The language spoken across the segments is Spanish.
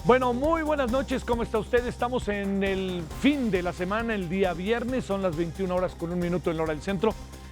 Bueno, muy buenas noches, ¿cómo está usted? Estamos en el fin de la semana, el día viernes, son las 21 horas con un minuto en la hora del centro.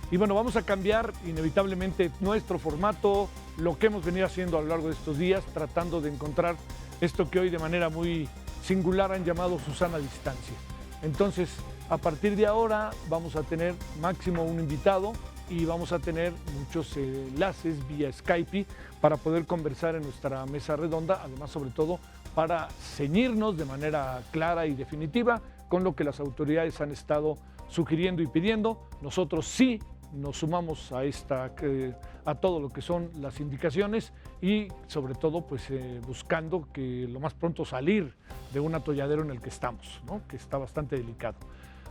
Y bueno, vamos a cambiar inevitablemente nuestro formato, lo que hemos venido haciendo a lo largo de estos días, tratando de encontrar esto que hoy de manera muy singular han llamado Susana Distancia. Entonces, a partir de ahora vamos a tener máximo un invitado y vamos a tener muchos enlaces vía Skype para poder conversar en nuestra mesa redonda, además sobre todo para ceñirnos de manera clara y definitiva con lo que las autoridades han estado sugiriendo y pidiendo. Nosotros sí nos sumamos a todo lo que son las indicaciones y sobre todo pues buscando que lo más pronto salir de un atolladero en el que estamos, ¿no? Que está bastante delicado.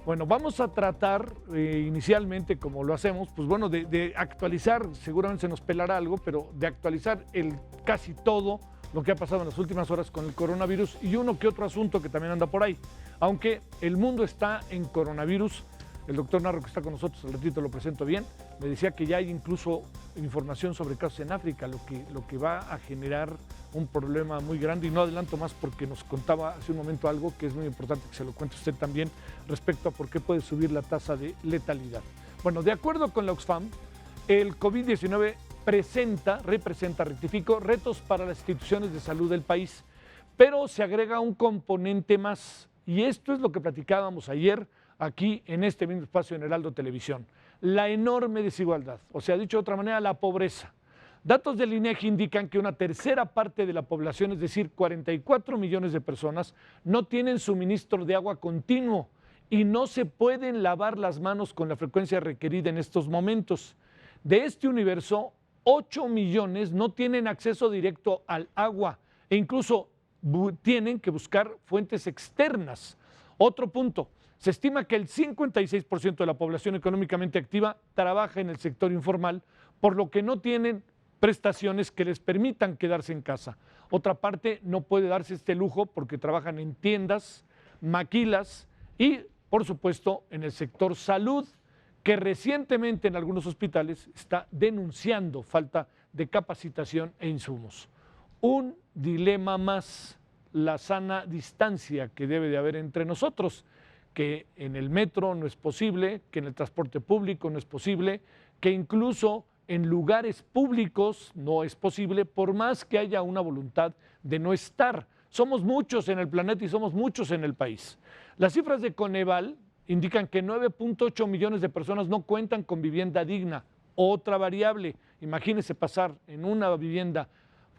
Bueno, vamos a tratar inicialmente, como lo hacemos, pues bueno, de actualizar, seguramente se nos pelará algo, pero de actualizar casi todo lo que ha pasado en las últimas horas con el coronavirus y uno que otro asunto que también anda por ahí. Aunque el mundo está en coronavirus, el doctor Narro, que está con nosotros, al ratito lo presento bien, me decía que ya hay incluso información sobre casos en África, lo que va a generar un problema muy grande, y no adelanto más porque nos contaba hace un momento algo que es muy importante que se lo cuente usted también respecto a por qué puede subir la tasa de letalidad. Bueno, de acuerdo con la Oxfam, el COVID-19 rectifico, retos para las instituciones de salud del país, pero se agrega un componente más, y esto es lo que platicábamos ayer aquí en este mismo espacio en Heraldo Televisión, la enorme desigualdad, o sea, dicho de otra manera, la pobreza. Datos del INEGI indican que una tercera parte de la población, es decir, 44 millones de personas, no tienen suministro de agua continuo y no se pueden lavar las manos con la frecuencia requerida en estos momentos. De este universo, 8 millones no tienen acceso directo al agua e incluso tienen que buscar fuentes externas. Otro punto, se estima que el 56% de la población económicamente activa trabaja en el sector informal, por lo que no tienen prestaciones que les permitan quedarse en casa. Otra parte no puede darse este lujo porque trabajan en tiendas, maquilas y, por supuesto, en el sector salud, que recientemente en algunos hospitales está denunciando falta de capacitación e insumos. Un dilema más, la sana distancia que debe de haber entre nosotros, que en el metro no es posible, que en el transporte público no es posible, que incluso en lugares públicos no es posible, por más que haya una voluntad de no estar. Somos muchos en el planeta y somos muchos en el país. Las cifras de Coneval indican que 9.8 millones de personas no cuentan con vivienda digna. Otra variable, imagínense pasar en una vivienda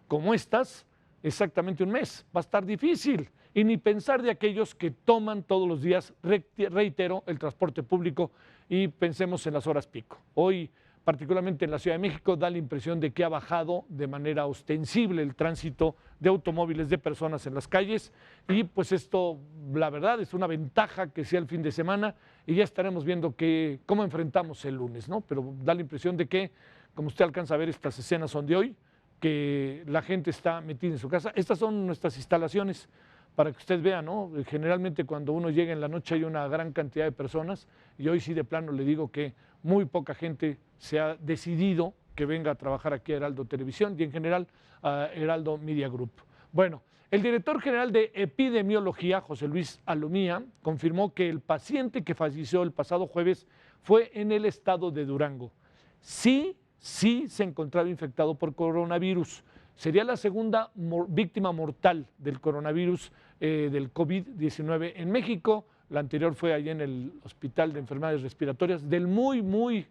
como estas exactamente un mes, va a estar difícil. Y ni pensar de aquellos que toman todos los días, reitero, el transporte público, y pensemos en las horas pico. Hoy, particularmente en la Ciudad de México, da la impresión de que ha bajado de manera ostensible el tránsito de automóviles, de personas en las calles, y pues esto, la verdad, es una ventaja que sea el fin de semana, y ya estaremos viendo cómo enfrentamos el lunes, ¿no? Pero da la impresión de que, como usted alcanza a ver, estas escenas son de hoy, que la gente está metida en su casa. Estas son nuestras instalaciones, para que usted vea, ¿no? Generalmente cuando uno llega en la noche hay una gran cantidad de personas, y hoy sí de plano le digo que muy poca gente se ha decidido que venga a trabajar aquí a Heraldo Televisión y en general a Heraldo Media Group. Bueno, el director general de epidemiología, José Luis Alomía, confirmó que el paciente que falleció el pasado jueves fue en el estado de Durango. Sí se encontraba infectado por coronavirus. Sería la segunda víctima mortal del coronavirus, del COVID-19 en México. La anterior fue allí en el Hospital de Enfermedades Respiratorias, del muy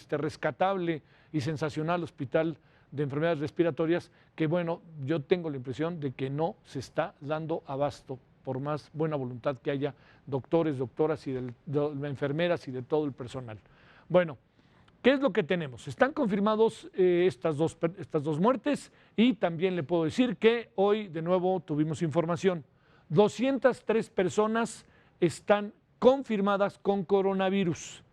rescatable y sensacional Hospital de Enfermedades Respiratorias, que bueno, yo tengo la impresión de que no se está dando abasto, por más buena voluntad que haya doctores, doctoras y enfermeras y de todo el personal. Bueno, ¿qué es lo que tenemos? Están confirmados estas dos muertes, y también le puedo decir que hoy de nuevo tuvimos información. 203 personas están confirmadas con coronavirus,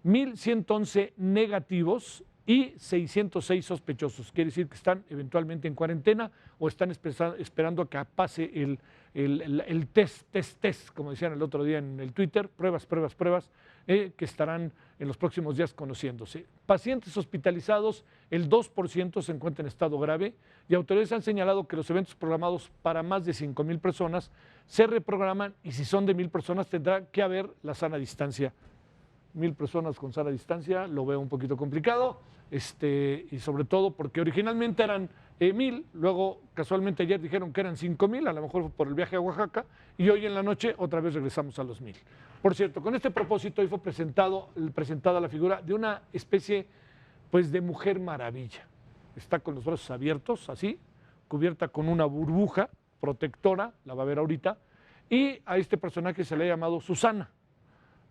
1.111 negativos y 606 sospechosos. Quiere decir que están eventualmente en cuarentena o están esperando a que pase el test, como decían el otro día en el Twitter, pruebas, que estarán en los próximos días conociéndose. Pacientes hospitalizados, el 2% se encuentra en estado grave y autoridades han señalado que los eventos programados para más de 5,000 personas se reprograman y si son de 1,000 personas tendrá que haber la sana distancia. 1,000 personas con sana distancia lo veo un poquito complicado, y sobre todo porque originalmente eran 1,000, luego casualmente ayer dijeron que eran 5,000, a lo mejor por el viaje a Oaxaca, y hoy en la noche otra vez regresamos a los 1,000. Por cierto, con este propósito hoy fue presentada la figura de una especie pues de mujer maravilla. Está con los brazos abiertos, así, cubierta con una burbuja protectora, la va a ver ahorita, y a este personaje se le ha llamado Susana,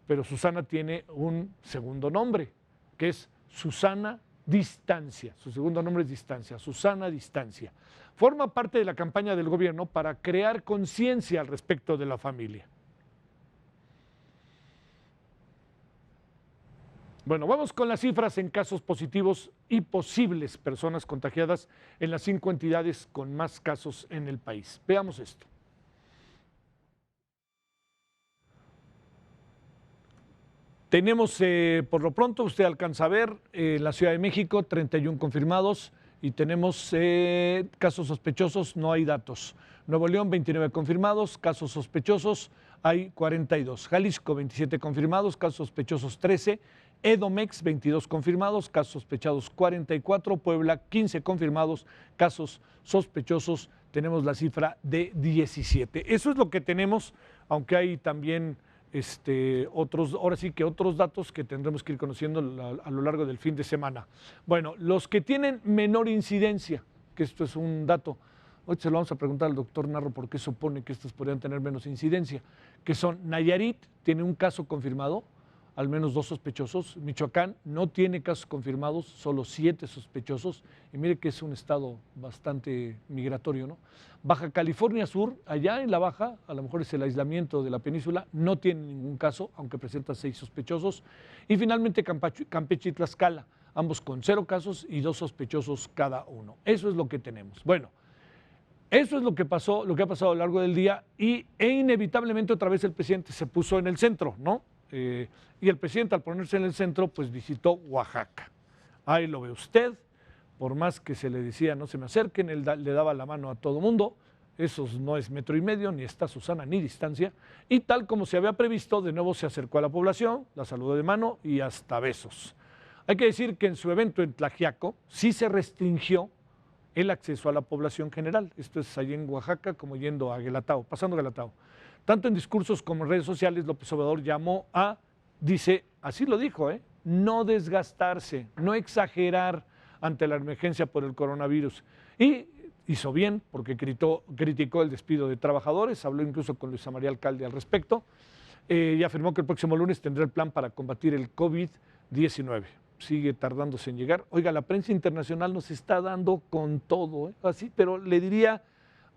pero Susana tiene un segundo nombre, que es Susana Distancia. Su segundo nombre es Distancia, Susana Distancia. Forma parte de la campaña del gobierno para crear conciencia al respecto de la familia. Bueno, vamos con las cifras en casos positivos y posibles personas contagiadas en las 5 entidades con más casos en el país. Veamos esto. Tenemos, por lo pronto, usted alcanza a ver, la Ciudad de México, 31 confirmados y tenemos casos sospechosos, no hay datos. Nuevo León, 29 confirmados, casos sospechosos, hay 42. Jalisco, 27 confirmados, casos sospechosos 13. Edomex, 22 confirmados, casos sospechados 44. Puebla, 15 confirmados, casos sospechosos, tenemos la cifra de 17. Eso es lo que tenemos, aunque hay también ahora sí que otros datos que tendremos que ir conociendo a lo largo del fin de semana. Bueno, los que tienen menor incidencia, que esto es un dato, hoy se lo vamos a preguntar al doctor Narro por qué supone que estos podrían tener menos incidencia, que son Nayarit, tiene un caso confirmado, al menos 2 sospechosos. Michoacán no tiene casos confirmados, solo 7 sospechosos. Y mire que es un estado bastante migratorio, ¿no? Baja California Sur, allá en la Baja, a lo mejor es el aislamiento de la península, no tiene ningún caso, aunque presenta 6 sospechosos. Y finalmente Campeche y Tlaxcala, ambos con 0 casos y 2 sospechosos cada uno. Eso es lo que tenemos. Bueno, eso es lo que ha pasado a lo largo del día e inevitablemente otra vez el presidente se puso en el centro, ¿no? Y el presidente, al ponerse en el centro, pues visitó Oaxaca. Ahí lo ve usted, por más que se le decía no se me acerquen, él le daba la mano a todo mundo. Eso no es 1,5 metros, ni está Susana, ni distancia. Y tal como se había previsto, de nuevo se acercó a la población, la saludó de mano y hasta besos. Hay que decir que en su evento en Tlaxiaco sí se restringió el acceso a la población general. Esto es allí en Oaxaca, como yendo a Guelatao, pasando Guelatao. Tanto en discursos como en redes sociales, López Obrador llamó a, dice, así lo dijo, no desgastarse, no exagerar ante la emergencia por el coronavirus. Y hizo bien porque criticó el despido de trabajadores, habló incluso con Luisa María Alcalde al respecto, y afirmó que el próximo lunes tendrá el plan para combatir el COVID-19. Sigue tardándose en llegar. Oiga, la prensa internacional nos está dando con todo, así, pero le diría,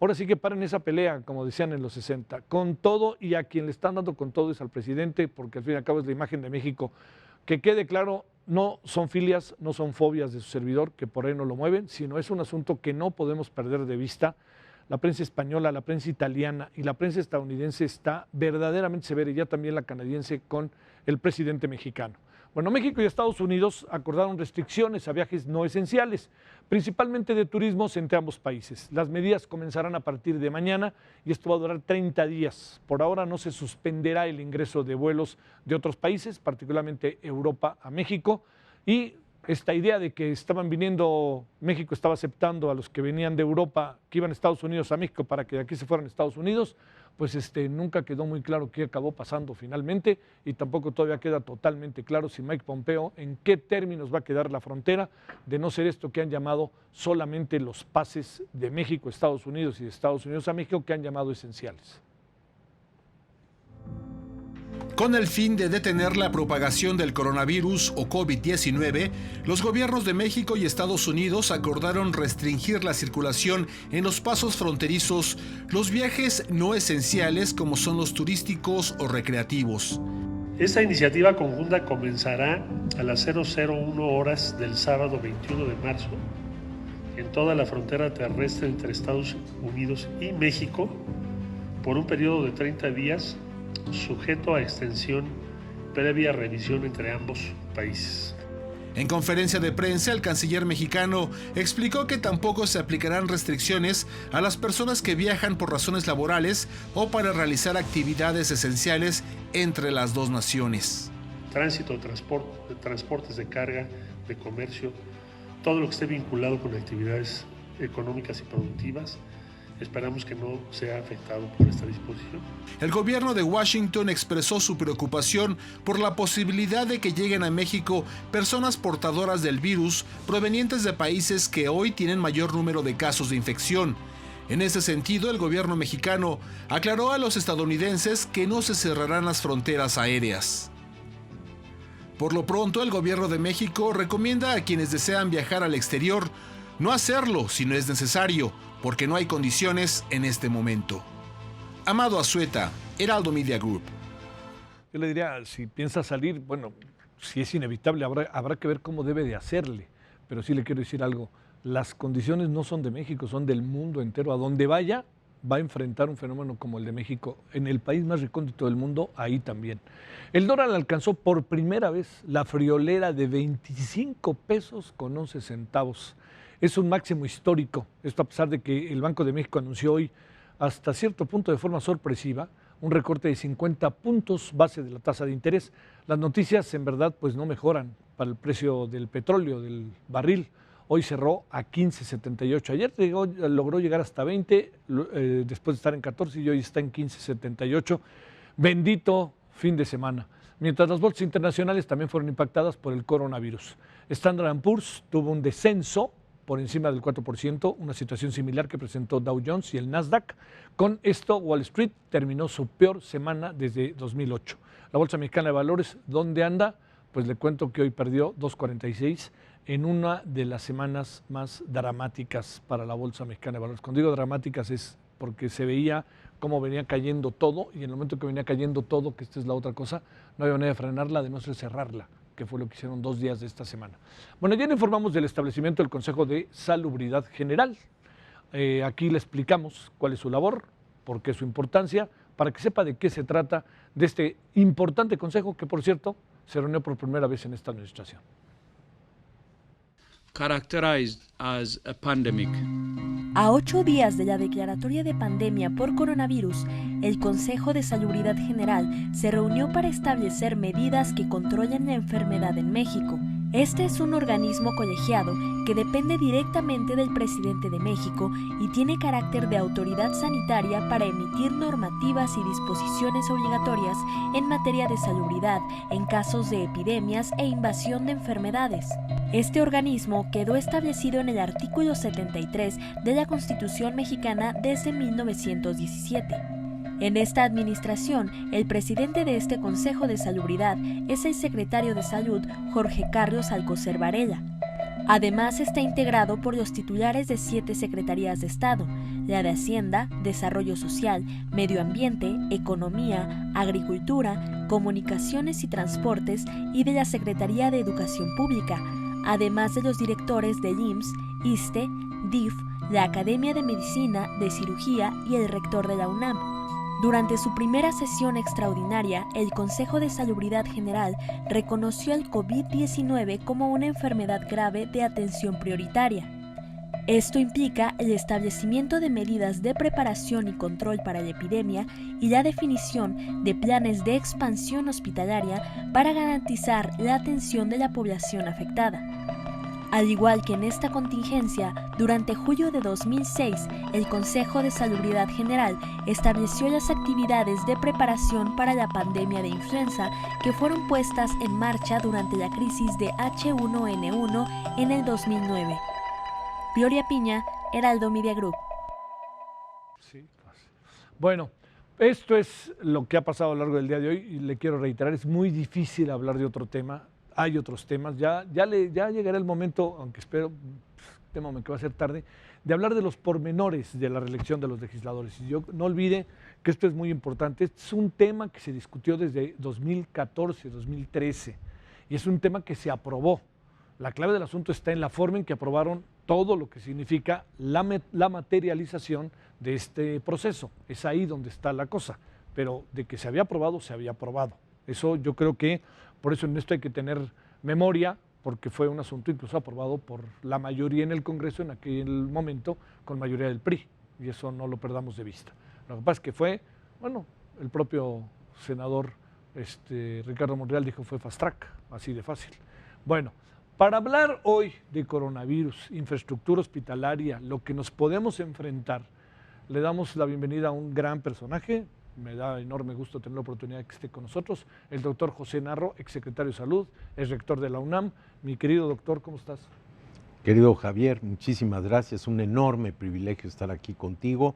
ahora sí que paren esa pelea, como decían en los 60, con todo, y a quien le están dando con todo es al presidente, porque al fin y al cabo es la imagen de México. Que quede claro, no son filias, no son fobias de su servidor, que por ahí no lo mueven, sino es un asunto que no podemos perder de vista. La prensa española, la prensa italiana y la prensa estadounidense está verdaderamente severa, y ya también la canadiense con el presidente mexicano. Bueno, México y Estados Unidos acordaron restricciones a viajes no esenciales, principalmente de turismos entre ambos países. Las medidas comenzarán a partir de mañana y esto va a durar 30 días. Por ahora no se suspenderá el ingreso de vuelos de otros países, particularmente Europa a México, y esta idea de que México estaba aceptando a los que venían de Europa, que iban a Estados Unidos a México para que de aquí se fueran a Estados Unidos, pues nunca quedó muy claro qué acabó pasando finalmente y tampoco todavía queda totalmente claro si Mike Pompeo en qué términos va a quedar la frontera, de no ser esto que han llamado solamente los pases de México a Estados Unidos y de Estados Unidos a México, que han llamado esenciales. Con el fin de detener la propagación del coronavirus o COVID-19, los gobiernos de México y Estados Unidos acordaron restringir la circulación en los pasos fronterizos, los viajes no esenciales como son los turísticos o recreativos. Esta iniciativa conjunta comenzará a las 001 horas del sábado 21 de marzo en toda la frontera terrestre entre Estados Unidos y México por un periodo de 30 días sujeto a extensión previa revisión entre ambos países. En conferencia de prensa, el canciller mexicano explicó que tampoco se aplicarán restricciones a las personas que viajan por razones laborales o para realizar actividades esenciales entre las dos naciones. Tránsito, transportes de carga, de comercio, todo lo que esté vinculado con actividades económicas y productivas, esperamos que no sea afectado por esta disposición. El gobierno de Washington expresó su preocupación por la posibilidad de que lleguen a México personas portadoras del virus provenientes de países que hoy tienen mayor número de casos de infección. En ese sentido, el gobierno mexicano aclaró a los estadounidenses que no se cerrarán las fronteras aéreas. Por lo pronto, el gobierno de México recomienda a quienes desean viajar al exterior no hacerlo si no es necesario, porque no hay condiciones en este momento. Amado Azueta, Heraldo Media Group. Yo le diría, si piensa salir, bueno, si es inevitable, habrá que ver cómo debe de hacerle. Pero sí le quiero decir algo, las condiciones no son de México, son del mundo entero. A donde vaya, va a enfrentar un fenómeno como el de México. En el país más recóndito del mundo, ahí también. El dólar alcanzó por primera vez la friolera de 25 pesos con 11 centavos. Es un máximo histórico, esto a pesar de que el Banco de México anunció hoy, hasta cierto punto de forma sorpresiva, un recorte de 50 puntos base de la tasa de interés. Las noticias en verdad pues no mejoran para el precio del petróleo, del barril. Hoy cerró a 15.78. Ayer logró llegar hasta 20, después de estar en 14 y hoy está en 15.78. Bendito fin de semana. Mientras las bolsas internacionales también fueron impactadas por el coronavirus. Standard & Poor's tuvo un descenso por encima del 4%, una situación similar que presentó Dow Jones y el Nasdaq. Con esto, Wall Street terminó su peor semana desde 2008. La Bolsa Mexicana de Valores, ¿dónde anda? Pues le cuento que hoy perdió 2.46 en una de las semanas más dramáticas para la Bolsa Mexicana de Valores. Cuando digo dramáticas es porque se veía cómo venía cayendo todo y en el momento que venía cayendo todo, que esta es la otra cosa, no había manera de frenarla, de no ser cerrarla, que fue lo que hicieron 2 días de esta semana. Bueno, ya le informamos del establecimiento del Consejo de Salubridad General. Aquí le explicamos cuál es su labor, por qué su importancia, para que sepa de qué se trata de este importante consejo que, por cierto, se reunió por primera vez en esta administración. Characterized as a pandemic. A 8 días de la declaratoria de pandemia por coronavirus, el Consejo de Salubridad General se reunió para establecer medidas que controlen la enfermedad en México. Este es un organismo colegiado que depende directamente del presidente de México y tiene carácter de autoridad sanitaria para emitir normativas y disposiciones obligatorias en materia de salubridad en casos de epidemias e invasión de enfermedades. Este organismo quedó establecido en el artículo 73 de la Constitución mexicana desde 1917. En esta administración, el presidente de este Consejo de Salubridad es el secretario de Salud, Jorge Carlos Alcocer Varela. Además, está integrado por los titulares de 7 secretarías de Estado, la de Hacienda, Desarrollo Social, Medio Ambiente, Economía, Agricultura, Comunicaciones y Transportes y de la Secretaría de Educación Pública, además de los directores del IMSS, ISSSTE, DIF, la Academia de Medicina, de Cirugía y el rector de la UNAM. Durante su primera sesión extraordinaria, el Consejo de Salubridad General reconoció el COVID-19 como una enfermedad grave de atención prioritaria. Esto implica el establecimiento de medidas de preparación y control para la epidemia y la definición de planes de expansión hospitalaria para garantizar la atención de la población afectada. Al igual que en esta contingencia, durante julio de 2006, el Consejo de Salubridad General estableció las actividades de preparación para la pandemia de influenza que fueron puestas en marcha durante la crisis de H1N1 en el 2009. Gloria Piña, Heraldo Media Group. Sí, bueno, esto es lo que ha pasado a lo largo del día de hoy y le quiero reiterar, es muy difícil hablar de otro tema. Hay otros temas, ya llegará el momento, aunque espero, temo que va a ser tarde, de hablar de los pormenores de la reelección de los legisladores. Y yo no olvide que esto es muy importante, este es un tema que se discutió desde 2014, 2013, y es un tema que se aprobó. La clave del asunto está en la forma en que aprobaron todo lo que significa la materialización de este proceso. Es ahí donde está la cosa, pero de que se había aprobado, se había aprobado. Eso yo creo que, por eso en esto hay que tener memoria, porque fue un asunto incluso aprobado por la mayoría en el Congreso en aquel momento, con mayoría del PRI, y eso no lo perdamos de vista. Lo que pasa es que fue, bueno, el propio senador Ricardo Monreal dijo fue fast track, así de fácil. Bueno, para hablar hoy de coronavirus, infraestructura hospitalaria, lo que nos podemos enfrentar, le damos la bienvenida a un gran personaje. Me da enorme gusto tener la oportunidad de que esté con nosotros, el doctor José Narro, exsecretario de Salud, es rector de la UNAM. Mi querido doctor, ¿cómo estás? Querido Javier, muchísimas gracias. Un enorme privilegio estar aquí contigo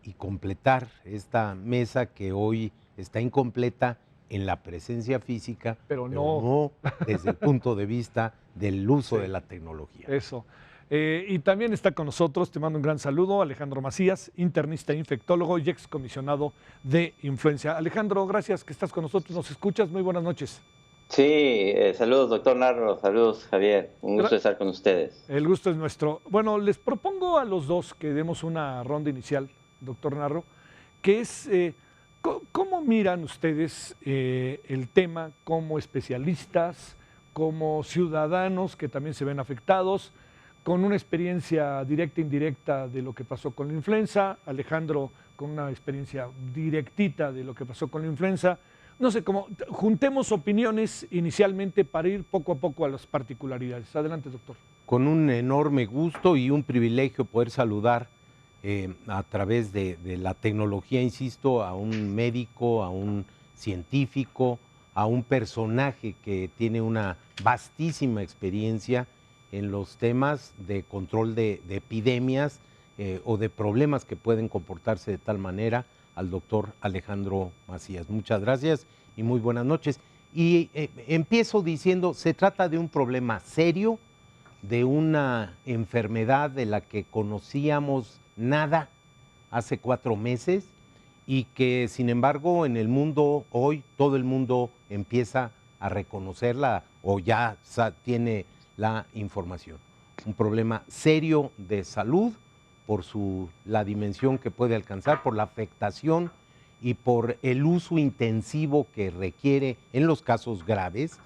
y completar esta mesa que hoy está incompleta en la presencia física, pero no desde el punto de vista del uso de la tecnología. Eso. Y también está con nosotros, te mando un gran saludo, Alejandro Macías, internista e infectólogo y excomisionado de influenza. Alejandro, gracias que estás con nosotros, nos escuchas, muy buenas noches. Sí, saludos doctor Narro, saludos Javier, un gusto estar con ustedes. El gusto es nuestro. Bueno, les propongo a los dos que demos una ronda inicial, doctor Narro, que es, ¿cómo miran ustedes el tema como especialistas, como ciudadanos que también se ven afectados, con una experiencia directa e indirecta de lo que pasó con la influenza, Alejandro con una experiencia directita de lo que pasó con la influenza? No sé, cómo juntemos opiniones inicialmente para ir poco a poco a las particularidades. Adelante, doctor. Con un enorme gusto y un privilegio poder saludar a través de la tecnología, insisto, a un médico, a un científico, a un personaje que tiene una vastísima experiencia en los temas de control de epidemias o de problemas que pueden comportarse de tal manera, al doctor Alejandro Macías. Muchas gracias y muy buenas noches. Y empiezo diciendo, se trata de un problema serio, de una enfermedad de la que conocíamos nada hace 4 meses y que sin embargo en el mundo hoy todo el mundo empieza a reconocerla o ya tiene la información. Un problema serio de salud por la dimensión que puede alcanzar, por la afectación y por el uso intensivo que requiere en los casos graves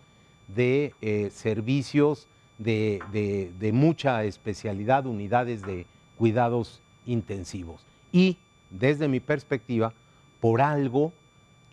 de servicios de mucha especialidad, unidades de cuidados intensivos. Y desde mi perspectiva, por algo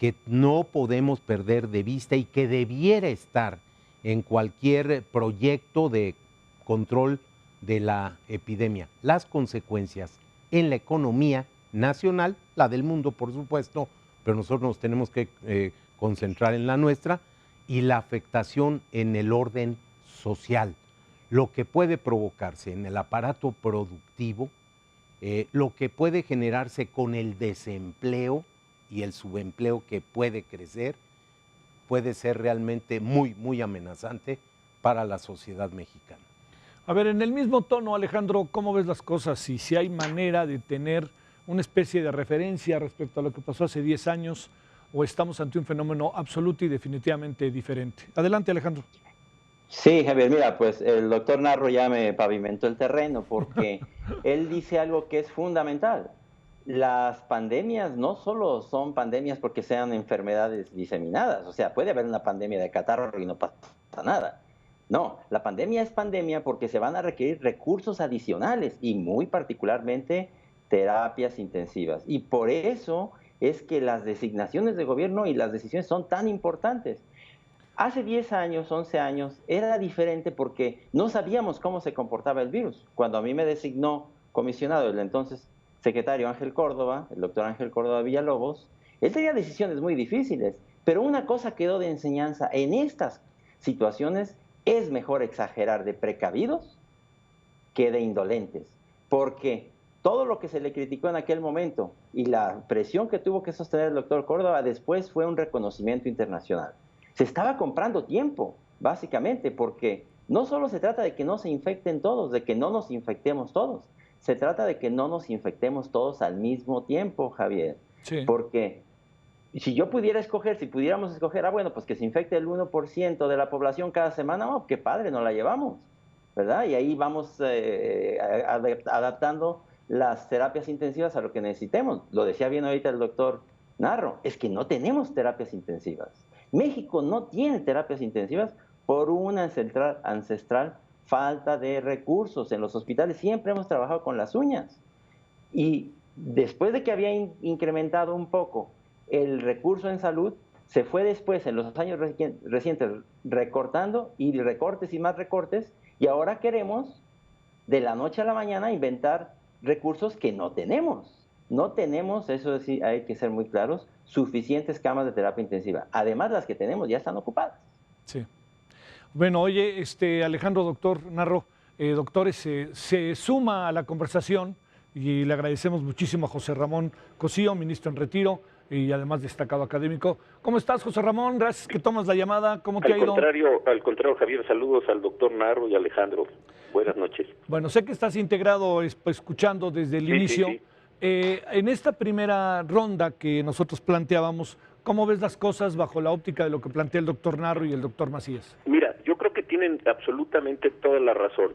que no podemos perder de vista y que debiera estar en cualquier proyecto de control de la epidemia, las consecuencias en la economía nacional, la del mundo por supuesto, pero nosotros nos tenemos que concentrar en la nuestra, y la afectación en el orden social, lo que puede provocarse en el aparato productivo, lo que puede generarse con el desempleo y el subempleo que puede crecer, puede ser realmente muy, muy amenazante para la sociedad mexicana. A ver, en el mismo tono, Alejandro, ¿cómo ves las cosas? Y si hay manera de tener una especie de referencia respecto a lo que pasó hace 10 años, o estamos ante un fenómeno absoluto y definitivamente diferente. Adelante, Alejandro. Sí, Javier, mira, pues el doctor Narro ya me pavimentó el terreno porque él dice algo que es fundamental. Las pandemias no solo son pandemias porque sean enfermedades diseminadas, o sea, puede haber una pandemia de catarro y no pasa nada. No, la pandemia es pandemia porque se van a requerir recursos adicionales y muy particularmente terapias intensivas. Y por eso es que las designaciones de gobierno y las decisiones son tan importantes. Hace 10 años, 11 años, era diferente porque no sabíamos cómo se comportaba el virus. Cuando a mí me designó comisionado el entonces secretario Ángel Córdoba, el doctor Ángel Córdoba Villalobos, él tenía decisiones muy difíciles, pero una cosa quedó de enseñanza: en estas situaciones es mejor exagerar de precavidos que de indolentes, porque todo lo que se le criticó en aquel momento y la presión que tuvo que sostener el doctor Córdoba después fue un reconocimiento internacional. Se estaba comprando tiempo, básicamente, porque no solo se trata de que no se infecten todos, de que no nos infectemos todos, se trata de que no nos infectemos todos al mismo tiempo, Javier. Sí. Porque si yo pudiera escoger, si pudiéramos escoger, bueno, pues que se infecte el 1% de la población cada semana, oh, qué padre, nos la llevamos, ¿verdad? Y ahí vamos adaptando las terapias intensivas a lo que necesitemos. Lo decía bien ahorita el doctor Narro, es que no tenemos terapias intensivas. México no tiene terapias intensivas por una ancestral falta de recursos. En los hospitales siempre hemos trabajado con las uñas. Y después de que había incrementado un poco el recurso en salud, se fue después, en los años recientes, recortando y recortes y más recortes, y ahora queremos, de la noche a la mañana, inventar recursos que no tenemos. No tenemos, eso sí, hay que ser muy claros, suficientes camas de terapia intensiva. Además, las que tenemos ya están ocupadas. Sí. Bueno, oye, Alejandro, doctor Narro, doctores, se suma a la conversación y le agradecemos muchísimo a José Ramón Cosío, ministro en retiro y además destacado académico. ¿Cómo estás, José Ramón? Gracias que tomas la llamada. ¿Cómo te ha ido? Al contrario, Javier, saludos al doctor Narro y Alejandro. Buenas noches. Bueno, sé que estás integrado escuchando desde el inicio. Sí. En esta primera ronda que nosotros planteábamos, ¿cómo ves las cosas bajo la óptica de lo que plantea el doctor Narro y el doctor Macías? Mira, yo creo que tienen absolutamente toda la razón.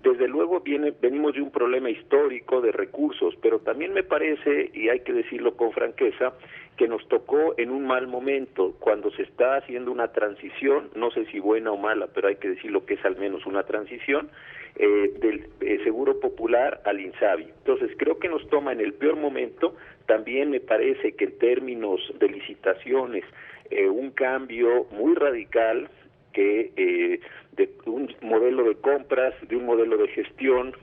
Desde luego venimos de un problema histórico de recursos, pero también me parece, y hay que decirlo con franqueza, que nos tocó en un mal momento, cuando se está haciendo una transición, no sé si buena o mala, pero hay que decirlo que es al menos una transición, del Seguro Popular al INSABI. Entonces creo que nos toma en el peor momento. También me parece que en términos de licitaciones, un cambio muy radical, que de un modelo de compras, de un modelo de gestión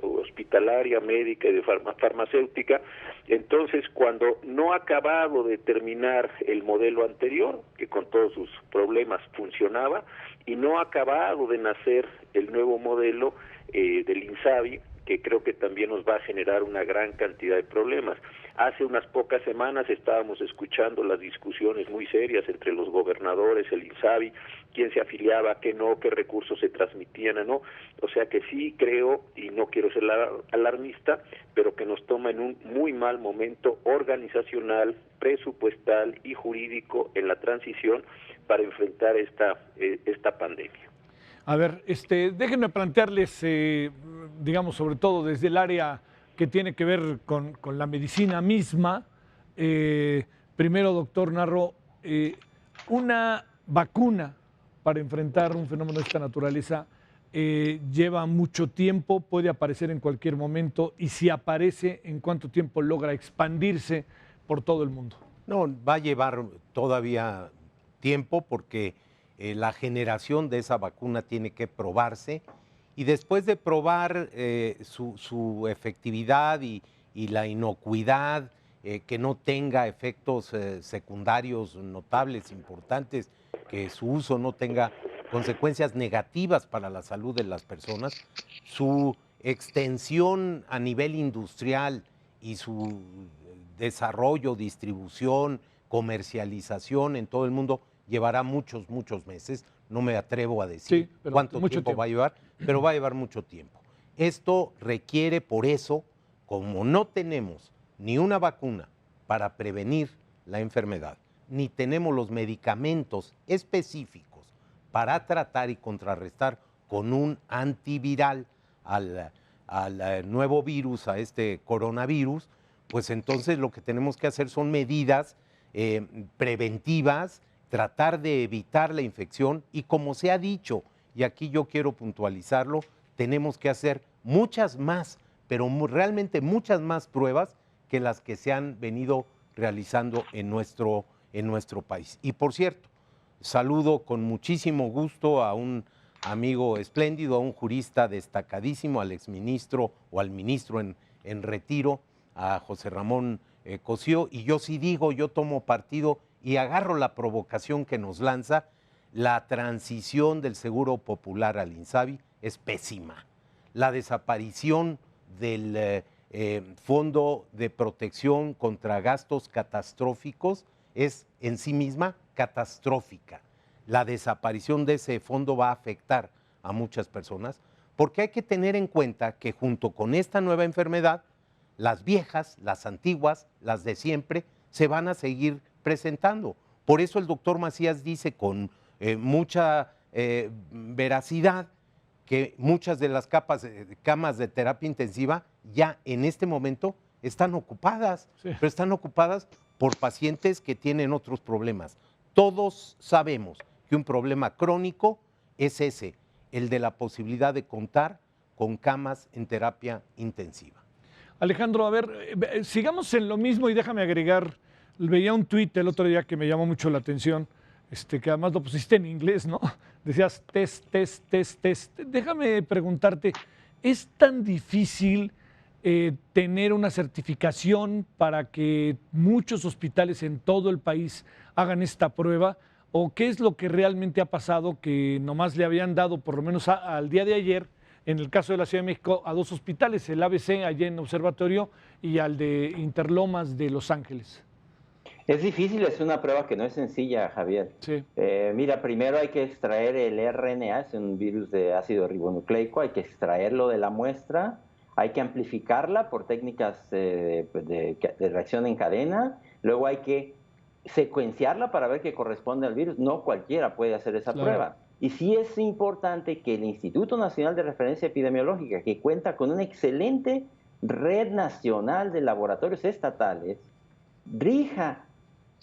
hospitalaria, médica y de farmacéutica. Entonces, cuando no ha acabado de terminar el modelo anterior, que con todos sus problemas funcionaba, y no ha acabado de nacer el nuevo modelo del INSABI, que creo que también nos va a generar una gran cantidad de problemas. Hace unas pocas semanas estábamos escuchando las discusiones muy serias entre los gobernadores, el INSABI, quién se afiliaba, qué no, qué recursos se transmitían o no. O sea que sí creo, y no quiero ser alarmista, pero que nos toma en un muy mal momento organizacional, presupuestal y jurídico en la transición para enfrentar esta pandemia. A ver, déjenme plantearles, digamos, sobre todo desde el área que tiene que ver con la medicina misma. Primero, doctor Narro, una vacuna para enfrentar un fenómeno de esta naturaleza lleva mucho tiempo, puede aparecer en cualquier momento, y si aparece, ¿en cuánto tiempo logra expandirse por todo el mundo? No, va a llevar todavía tiempo porque la generación de esa vacuna tiene que probarse, y después de probar su efectividad y la inocuidad, que no tenga efectos secundarios notables, importantes, que su uso no tenga consecuencias negativas para la salud de las personas, su extensión a nivel industrial y su desarrollo, distribución, comercialización en todo el mundo llevará muchos meses. No me atrevo a decir cuánto tiempo va a llevar, pero va a llevar mucho tiempo. Esto requiere, por eso, como no tenemos ni una vacuna para prevenir la enfermedad, ni tenemos los medicamentos específicos para tratar y contrarrestar con un antiviral al nuevo virus, a este coronavirus, pues entonces lo que tenemos que hacer son medidas preventivas, tratar de evitar la infección, y como se ha dicho, y aquí yo quiero puntualizarlo, tenemos que hacer muchas más, pero realmente muchas más pruebas que las que se han venido realizando en nuestro país. Y por cierto, saludo con muchísimo gusto a un amigo espléndido, a un jurista destacadísimo, al exministro o al ministro en retiro, a José Ramón Cosío, y yo sí digo, yo tomo partido y agarro la provocación que nos lanza. La transición del Seguro Popular al INSABI es pésima. La desaparición del Fondo de Protección contra Gastos Catastróficos es en sí misma catastrófica. La desaparición de ese fondo va a afectar a muchas personas, porque hay que tener en cuenta que junto con esta nueva enfermedad, las viejas, las antiguas, las de siempre, se van a seguir presentando. Por eso el doctor Macías dice con mucha veracidad que muchas de las camas de terapia intensiva ya en este momento están ocupadas, pero están ocupadas por pacientes que tienen otros problemas. Todos sabemos que un problema crónico es ese, el de la posibilidad de contar con camas en terapia intensiva. Alejandro, a ver, sigamos en lo mismo y déjame agregar, veía un tuit el otro día que me llamó mucho la atención, que además lo pusiste en inglés, ¿no? Decías test, test, test, test. Déjame preguntarte, ¿es tan difícil tener una certificación para que muchos hospitales en todo el país hagan esta prueba? ¿O qué es lo que realmente ha pasado que nomás le habían dado, por lo menos al día de ayer, en el caso de la Ciudad de México, a 2 hospitales, el ABC allá en Observatorio y al de Interlomas de Los Ángeles? Es difícil, es una prueba que no es sencilla, Javier. Sí. Mira, primero hay que extraer el RNA, es un virus de ácido ribonucleico, hay que extraerlo de la muestra, hay que amplificarla por técnicas de reacción en cadena, luego hay que secuenciarla para ver que corresponde al virus. No cualquiera puede hacer esa prueba. Y sí es importante que el Instituto Nacional de Referencia Epidemiológica, que cuenta con una excelente red nacional de laboratorios estatales, rija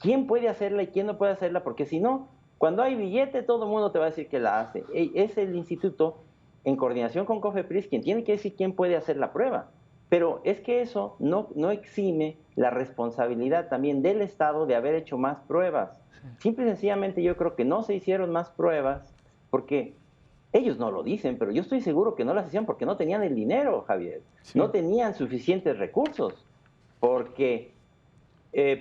quién puede hacerla y quién no puede hacerla, porque si no, cuando hay billete, todo el mundo te va a decir que la hace. Es el instituto, en coordinación con COFEPRIS, quien tiene que decir quién puede hacer la prueba. Pero es que eso no exime la responsabilidad también del Estado de haber hecho más pruebas. Simple y sencillamente yo creo que no se hicieron más pruebas porque ellos no lo dicen, pero yo estoy seguro que no las hicieron porque no tenían el dinero, Javier. Sí. No tenían suficientes recursos. Porque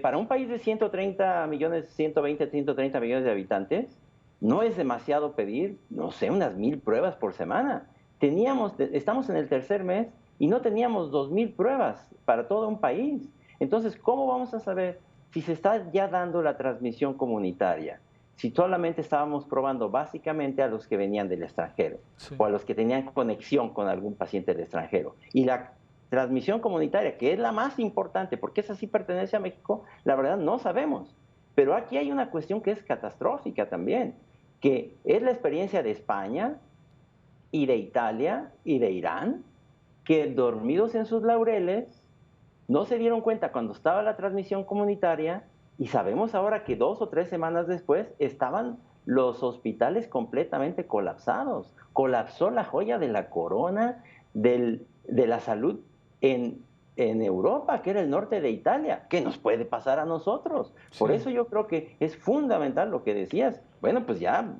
para un país de 130 millones, 120, 130 millones de habitantes, no es demasiado pedir, no sé, unas 1000 pruebas por semana. Estamos en el tercer mes y no teníamos 2000 pruebas para todo un país. Entonces, ¿cómo vamos a saber si se está ya dando la transmisión comunitaria? Si solamente estábamos probando básicamente a los que venían del extranjero, sí, o a los que tenían conexión con algún paciente del extranjero. Y la transmisión comunitaria, que es la más importante, porque esa sí pertenece a México, la verdad no sabemos. Pero aquí hay una cuestión que es catastrófica también, que es la experiencia de España y de Italia y de Irán, que dormidos en sus laureles no se dieron cuenta cuando estaba la transmisión comunitaria, y sabemos ahora que 2 o 3 semanas después estaban los hospitales completamente colapsados. Colapsó la joya de la corona de la salud en Europa, que era el norte de Italia. ¿Qué nos puede pasar a nosotros? Sí. Por eso yo creo que es fundamental lo que decías. Bueno, pues ya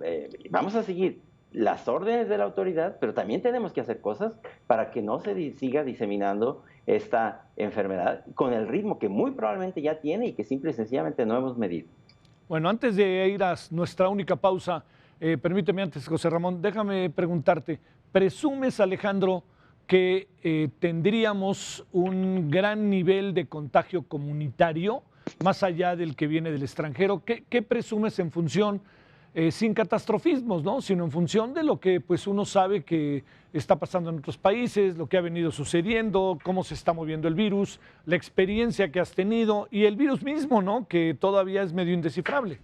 vamos a seguir las órdenes de la autoridad, pero también tenemos que hacer cosas para que no se siga diseminando esta enfermedad con el ritmo que muy probablemente ya tiene y que simple y sencillamente no hemos medido. Bueno, antes de ir a nuestra única pausa, permíteme antes, José Ramón, déjame preguntarte, ¿presumes, Alejandro, que tendríamos un gran nivel de contagio comunitario más allá del que viene del extranjero? ¿Qué presumes en función, sin catastrofismos, ¿no?, sino en función de lo que pues uno sabe que está pasando en otros países, lo que ha venido sucediendo, cómo se está moviendo el virus, la experiencia que has tenido y el virus mismo, ¿no?, que todavía es medio indescifrable?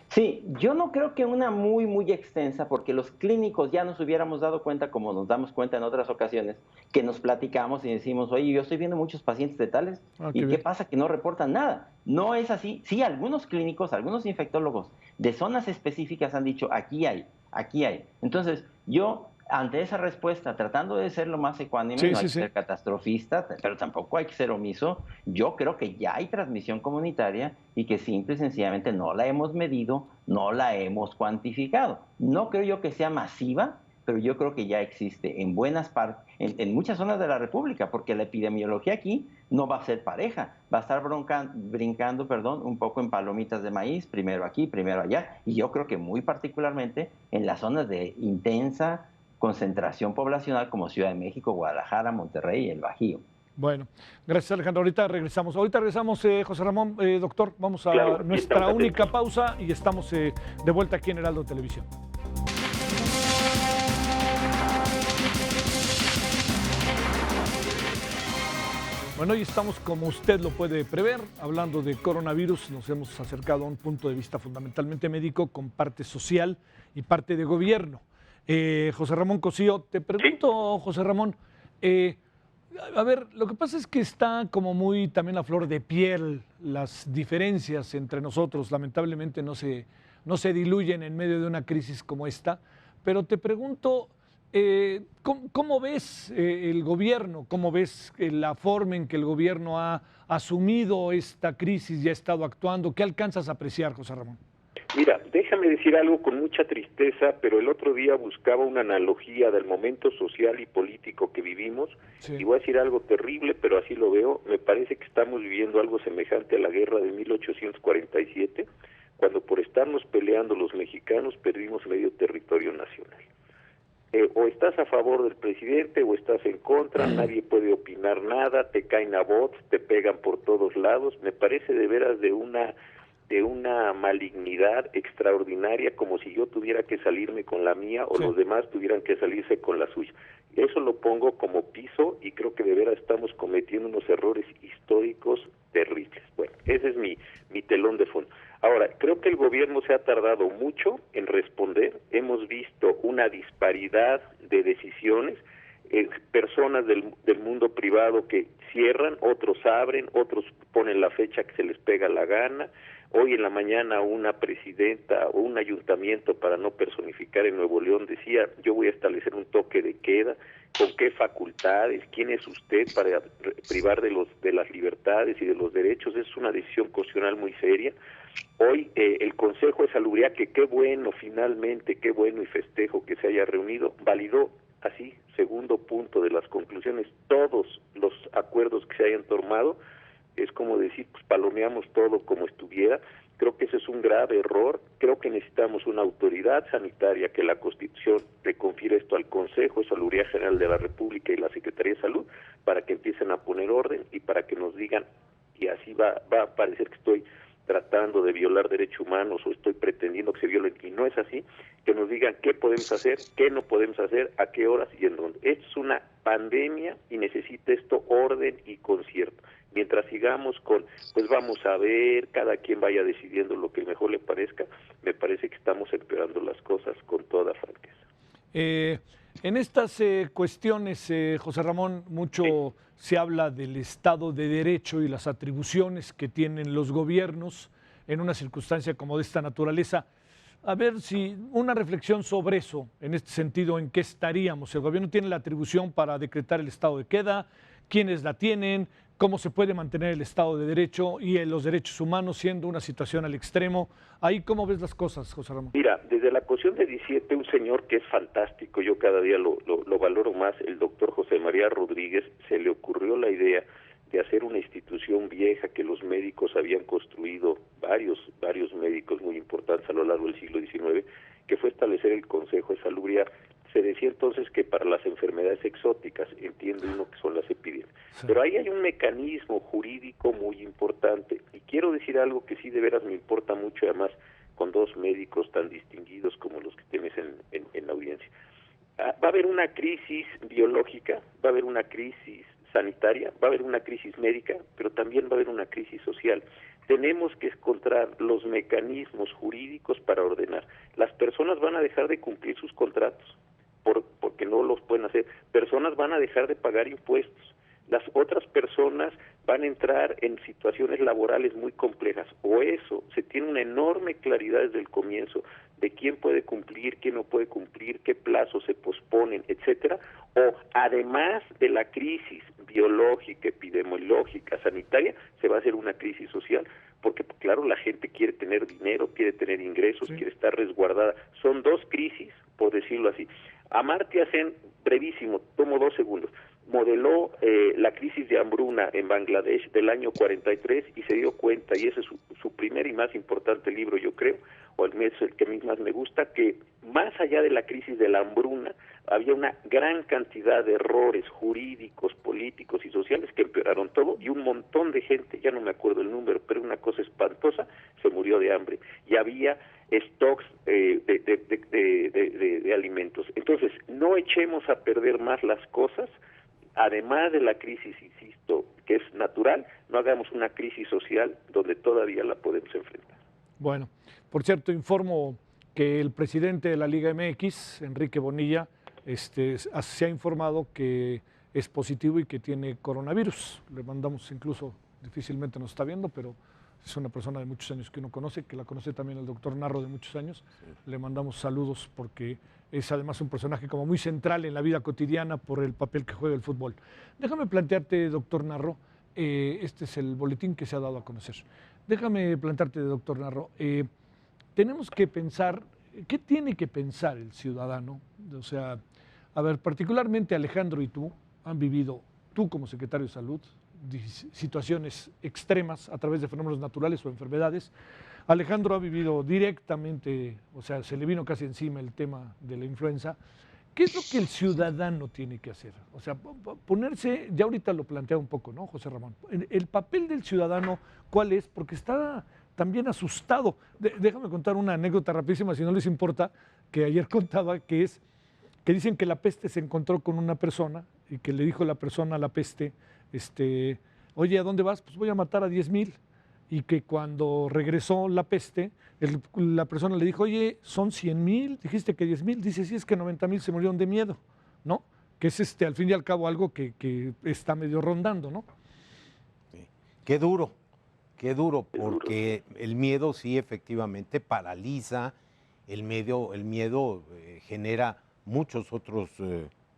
Sí, yo no creo que una muy extensa, porque los clínicos ya nos hubiéramos dado cuenta, como nos damos cuenta en otras ocasiones, que nos platicamos y decimos, oye, yo estoy viendo muchos pacientes de tales, ¿y qué pasa? Que no reportan nada. No es así. Sí, algunos clínicos, algunos infectólogos de zonas específicas han dicho, aquí hay. Entonces, yo, ante esa respuesta, tratando de ser lo más ecuánime, no hay que ser catastrofista, pero tampoco hay que ser omiso, yo creo que ya hay transmisión comunitaria y que simple y sencillamente no la hemos medido, no la hemos cuantificado. No creo yo que sea masiva, pero yo creo que ya existe en buenas partes, en muchas zonas de la República, porque la epidemiología aquí no va a ser pareja, va a estar brincando, un poco en palomitas de maíz, primero aquí, primero allá, y yo creo que muy particularmente en las zonas de intensa concentración poblacional como Ciudad de México, Guadalajara, Monterrey y el Bajío. Bueno, gracias, Alejandro. Ahorita regresamos, José Ramón, doctor, vamos a nuestra única pausa y estamos de vuelta aquí en Heraldo Televisión. Bueno, hoy estamos, como usted lo puede prever, hablando de coronavirus. Nos hemos acercado a un punto de vista fundamentalmente médico con parte social y parte de gobierno. José Ramón Cosío, te pregunto, José Ramón, A ver, lo que pasa es que está como muy también a flor de piel las diferencias entre nosotros. Lamentablemente no se diluyen en medio de una crisis como esta. Pero te pregunto, ¿cómo ves el gobierno? ¿Cómo ves la forma en que el gobierno ha asumido esta crisis y ha estado actuando? ¿Qué alcanzas a apreciar, José Ramón? Mira, déjame decir algo con mucha tristeza, pero el otro día buscaba una analogía del momento social y político que vivimos, y voy a decir algo terrible, pero así lo veo. Me parece que estamos viviendo algo semejante a la guerra de 1847, cuando por estarnos peleando los mexicanos perdimos medio territorio nacional. O estás a favor del presidente o estás en contra, nadie puede opinar nada, te caen a bots, te pegan por todos lados. Me parece de veras de una malignidad extraordinaria, como si yo tuviera que salirme con la mía o los demás tuvieran que salirse con la suya. Eso lo pongo como piso y creo que de veras estamos cometiendo unos errores históricos terribles. Bueno, ese es mi telón de fondo. Ahora, creo que el gobierno se ha tardado mucho en responder. Hemos visto una disparidad de decisiones, personas del mundo privado que cierran, otros abren, otros ponen la fecha que se les pega la gana. Hoy en la mañana una presidenta o un ayuntamiento, para no personificar, en Nuevo León decía: yo voy a establecer un toque de queda. ¿Con qué facultades? ¿Quién es usted para privar de las libertades y de los derechos? Es una decisión constitucional muy seria. Hoy el Consejo de Salubridad, que qué bueno finalmente, qué bueno y festejo que se haya reunido, validó así, segundo punto de las conclusiones, todos los acuerdos que se hayan tomado. Es como decir, pues palomeamos todo como estuviera. Creo que ese es un grave error. Creo que necesitamos una autoridad sanitaria, que la Constitución le confiere esto al Consejo de Salubridad General de la República y la Secretaría de Salud, para que empiecen a poner orden y para que nos digan, y así va a parecer que estoy tratando de violar derechos humanos o estoy pretendiendo que se violen, y no es así, que nos digan qué podemos hacer, qué no podemos hacer, a qué horas y en dónde. Esto es una pandemia y necesita esto orden y concierto. Mientras sigamos con, pues vamos a ver, cada quien vaya decidiendo lo que mejor le parezca, me parece que estamos empeorando las cosas con toda franqueza. En estas cuestiones, José Ramón, mucho se habla del Estado de Derecho y las atribuciones que tienen los gobiernos en una circunstancia como de esta naturaleza. A ver si una reflexión sobre eso, en este sentido, ¿en qué estaríamos? ¿El gobierno tiene la atribución para decretar el estado de queda? ¿Quiénes la tienen? ¿Cómo se puede mantener el Estado de Derecho y los derechos humanos siendo una situación al extremo? Ahí, ¿cómo ves las cosas, José Ramón? Mira, desde la Constitución de 17, un señor que es fantástico, yo cada día lo valoro más, el doctor José María Rodríguez, se le ocurrió la idea de hacer una institución vieja que los médicos habían construido, varios médicos muy importantes a lo largo del siglo XIX, que fue establecer el Consejo de Salubridad. Se decía entonces que para las enfermedades exóticas, entiende uno que son las epidemias. Sí. Pero ahí hay un mecanismo jurídico muy importante. Y quiero decir algo que sí de veras me importa mucho, además con dos médicos tan distinguidos como los que tienes en la audiencia. Va a haber una crisis biológica, va a haber una crisis sanitaria, va a haber una crisis médica, pero también va a haber una crisis social. Tenemos que encontrar los mecanismos jurídicos para ordenar. Las personas van a dejar de cumplir sus contratos porque no los pueden hacer. Personas van a dejar de pagar impuestos. Las otras personas van a entrar en situaciones laborales muy complejas. O eso, se tiene una enorme claridad desde el comienzo de quién puede cumplir, quién no puede cumplir, qué plazos se posponen, etcétera. O además de la crisis biológica, epidemiológica, sanitaria, se va a hacer una crisis social. Porque, claro, la gente quiere tener dinero, quiere tener ingresos, quiere estar resguardada. Son dos crisis, por decirlo así. Amartya Sen, brevísimo, tomo 2 segundos, modeló la crisis de hambruna en Bangladesh del año 43 y se dio cuenta, y ese es su primer y más importante libro, yo creo, o el que a mí más me gusta, que más allá de la crisis de la hambruna, había una gran cantidad de errores jurídicos, políticos y sociales que empeoraron todo, y un montón de gente, ya no me acuerdo el número, pero una cosa espantosa, se murió de hambre. Y había stocks de alimentos. Entonces, no echemos a perder más las cosas. Además de la crisis, insisto, que es natural, no hagamos una crisis social donde todavía la podemos enfrentar. Bueno, por cierto, informo que el presidente de la Liga MX, Enrique Bonilla, se ha informado que es positivo y que tiene coronavirus. Le mandamos incluso, difícilmente nos está viendo, pero es una persona de muchos años que uno conoce, que la conoce también el doctor Narro de muchos años. Sí. Le mandamos saludos porque es además un personaje como muy central en la vida cotidiana por el papel que juega el fútbol. Déjame plantearte, doctor Narro, este es el boletín que se ha dado a conocer. Déjame plantearte, doctor Narro, tenemos que pensar, ¿qué tiene que pensar el ciudadano? O sea, a ver, particularmente Alejandro y tú han vivido, tú como secretario de Salud, situaciones extremas a través de fenómenos naturales o enfermedades. Alejandro ha vivido directamente, o sea, se le vino casi encima el tema de la influenza. ¿Qué es lo que el ciudadano tiene que hacer? O sea, ponerse, ya ahorita lo plantea un poco, ¿no, José Ramón? El papel del ciudadano, ¿cuál es? Porque está también asustado. Déjame contar una anécdota rapidísima, si no les importa, que ayer contaba, que es que dicen que la peste se encontró con una persona y que le dijo la persona a la peste, oye, ¿a dónde vas? Pues voy a matar a 10,000. Y que cuando regresó la peste, la persona le dijo, oye, son 100,000, dijiste que 10,000. Dice, sí, es que 90,000 se murieron de miedo, ¿no? Que es al fin y al cabo algo que está medio rondando, ¿no? Sí. Qué duro, porque el miedo sí efectivamente paraliza, el miedo genera muchos otros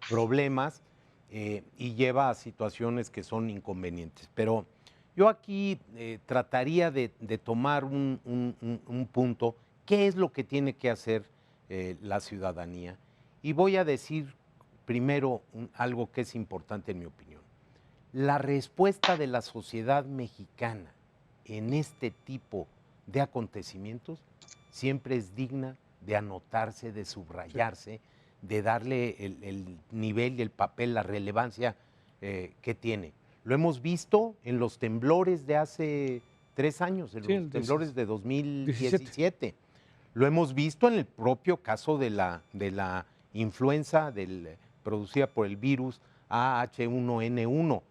problemas y lleva a situaciones que son inconvenientes. Pero yo aquí trataría de tomar un punto, ¿qué es lo que tiene que hacer la ciudadanía? Y voy a decir primero algo que es importante en mi opinión. La respuesta de la sociedad mexicana en este tipo de acontecimientos siempre es digna de anotarse, de subrayarse, de darle el nivel y el papel, la relevancia que tiene. Lo hemos visto en los temblores de hace 3 años, en los temblores de 2017. Lo hemos visto en el propio caso de la influenza producida por el virus AH1N1,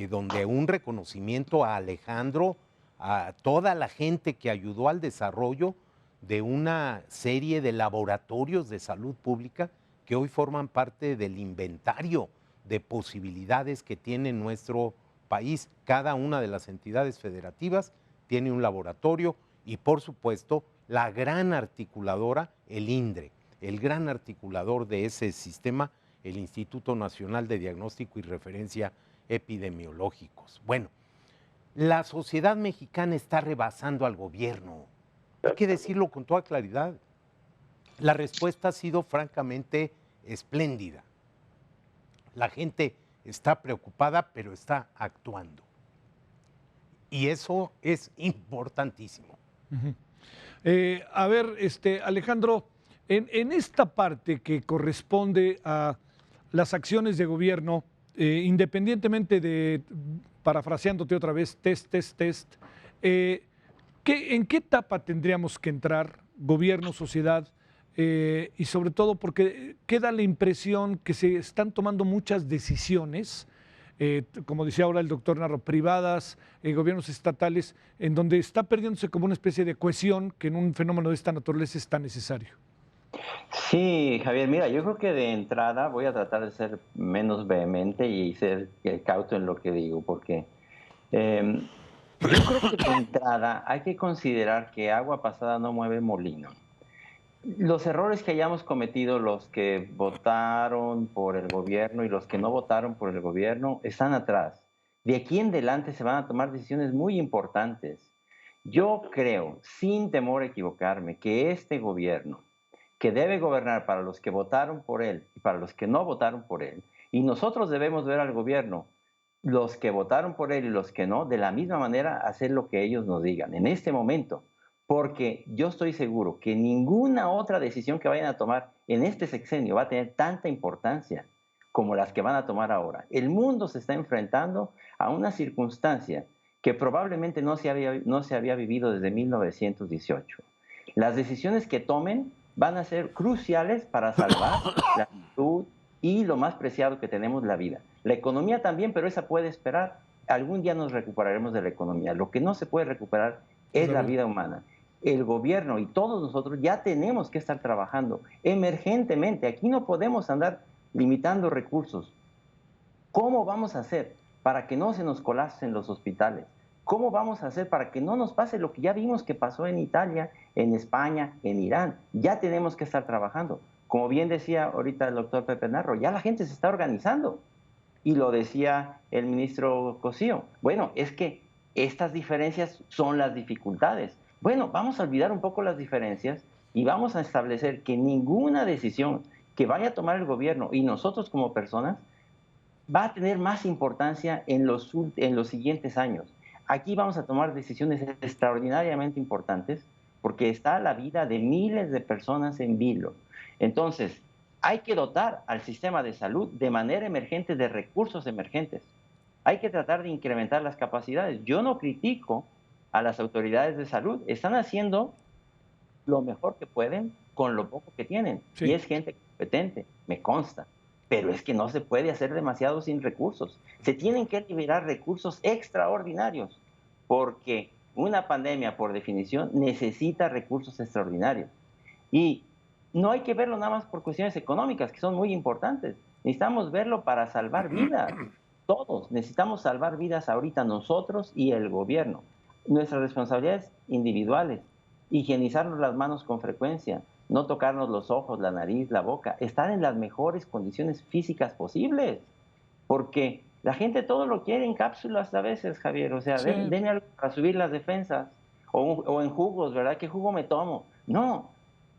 donde un reconocimiento a Alejandro, a toda la gente que ayudó al desarrollo de una serie de laboratorios de salud pública que hoy forman parte del inventario de posibilidades que tiene nuestro país. Cada una de las entidades federativas tiene un laboratorio y, por supuesto, la gran articuladora, el INDRE, el gran articulador de ese sistema, el Instituto Nacional de Diagnóstico y Referencia Epidemiológicos. Bueno, la sociedad mexicana está rebasando al gobierno. Hay que decirlo con toda claridad. La respuesta ha sido francamente espléndida. La gente está preocupada, pero está actuando. Y eso es importantísimo. A ver, Alejandro, en esta parte que corresponde a las acciones de gobierno, independientemente de, parafraseándote otra vez, test, ¿en qué etapa tendríamos que entrar, gobierno, sociedad? Y sobre todo porque queda la impresión que se están tomando muchas decisiones, como decía ahora el doctor Narro, privadas, gobiernos estatales, en donde está perdiéndose como una especie de cohesión que en un fenómeno de esta naturaleza es tan necesario. Sí, Javier, mira, yo creo que de entrada voy a tratar de ser menos vehemente y ser cauto en lo que digo, porque yo creo que de entrada hay que considerar que agua pasada no mueve molino. Los errores que hayamos cometido los que votaron por el gobierno y los que no votaron por el gobierno están atrás. De aquí en adelante se van a tomar decisiones muy importantes. Yo creo, sin temor a equivocarme, que este gobierno, que debe gobernar para los que votaron por él y para los que no votaron por él, y nosotros debemos ver al gobierno, los que votaron por él y los que no, de la misma manera hacer lo que ellos nos digan en este momento. Porque yo estoy seguro que ninguna otra decisión que vayan a tomar en este sexenio va a tener tanta importancia como las que van a tomar ahora. El mundo se está enfrentando a una circunstancia que probablemente no se había vivido desde 1918. Las decisiones que tomen van a ser cruciales para salvar la salud y lo más preciado que tenemos, la vida. La economía también, pero esa puede esperar. Algún día nos recuperaremos de la economía. Lo que no se puede recuperar es la vida humana. El gobierno y todos nosotros ya tenemos que estar trabajando emergentemente. Aquí no podemos andar limitando recursos. ¿Cómo vamos a hacer para que no se nos colapsen los hospitales? ¿Cómo vamos a hacer para que no nos pase lo que ya vimos que pasó en Italia, en España, en Irán? Ya tenemos que estar trabajando. Como bien decía ahorita el doctor Pepe Narro, ya la gente se está organizando. Y lo decía el ministro Cosío. Bueno, es que estas diferencias son las dificultades. Bueno, vamos a olvidar un poco las diferencias y vamos a establecer que ninguna decisión que vaya a tomar el gobierno y nosotros como personas va a tener más importancia en los siguientes años. Aquí vamos a tomar decisiones extraordinariamente importantes porque está la vida de miles de personas en vilo. Entonces, hay que dotar al sistema de salud de manera emergente de recursos emergentes. Hay que tratar de incrementar las capacidades. Yo no critico a las autoridades de salud. Están haciendo lo mejor que pueden con lo poco que tienen. Sí. Y es gente competente, me consta. Pero es que no se puede hacer demasiado sin recursos. Se tienen que liberar recursos extraordinarios, porque una pandemia, por definición, necesita recursos extraordinarios. Y no hay que verlo nada más por cuestiones económicas, que son muy importantes. Necesitamos verlo para salvar vidas. Todos necesitamos salvar vidas ahorita, nosotros y el gobierno. Nuestras responsabilidades individuales, higienizarnos las manos con frecuencia, no tocarnos los ojos, la nariz, la boca, estar en las mejores condiciones físicas posibles, porque la gente todo lo quiere en cápsulas a veces, Javier, o sea, sí. Denme algo para subir las defensas, o en jugos, ¿verdad? ¿Qué jugo me tomo? No,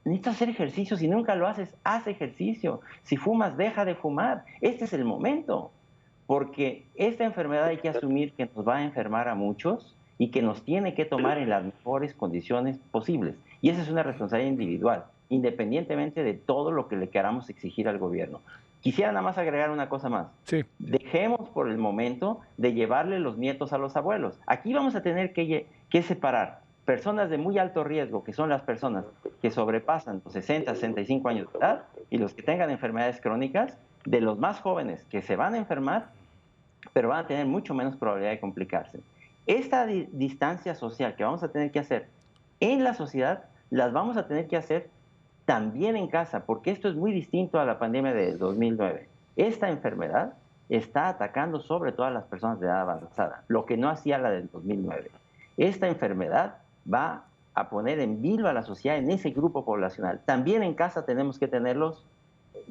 necesitas hacer ejercicio, si nunca lo haces, haz ejercicio, si fumas, deja de fumar, este es el momento, porque esta enfermedad hay que asumir que nos va a enfermar a muchos y que nos tiene que tomar en las mejores condiciones posibles, y esa es una responsabilidad individual, independientemente de todo lo que le queramos exigir al gobierno. Quisiera nada más agregar una cosa más. Sí. Dejemos por el momento de llevarle los nietos a los abuelos. Aquí vamos a tener que separar personas de muy alto riesgo, que son las personas que sobrepasan los 60, 65 años de edad, y los que tengan enfermedades crónicas, de los más jóvenes que se van a enfermar, pero van a tener mucho menos probabilidad de complicarse. Esta distancia social que vamos a tener que hacer en la sociedad, las vamos a tener que hacer también en casa, porque esto es muy distinto a la pandemia de 2009. Esta enfermedad está atacando sobre todo a las personas de edad avanzada, lo que no hacía la del 2009. Esta enfermedad va a poner en vilo a la sociedad en ese grupo poblacional. También en casa tenemos que tenerlos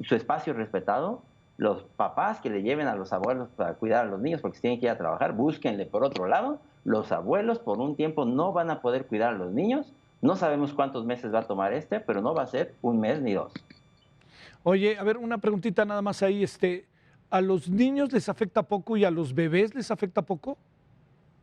su espacio respetado. Los papás que le lleven a los abuelos para cuidar a los niños porque se tienen que ir a trabajar, búsquenle por otro lado. Los abuelos por un tiempo no van a poder cuidar a los niños. No sabemos cuántos meses va a tomar pero no va a ser un mes ni dos. Oye, a ver, una preguntita nada más ahí. ¿A los niños les afecta poco y a los bebés les afecta poco?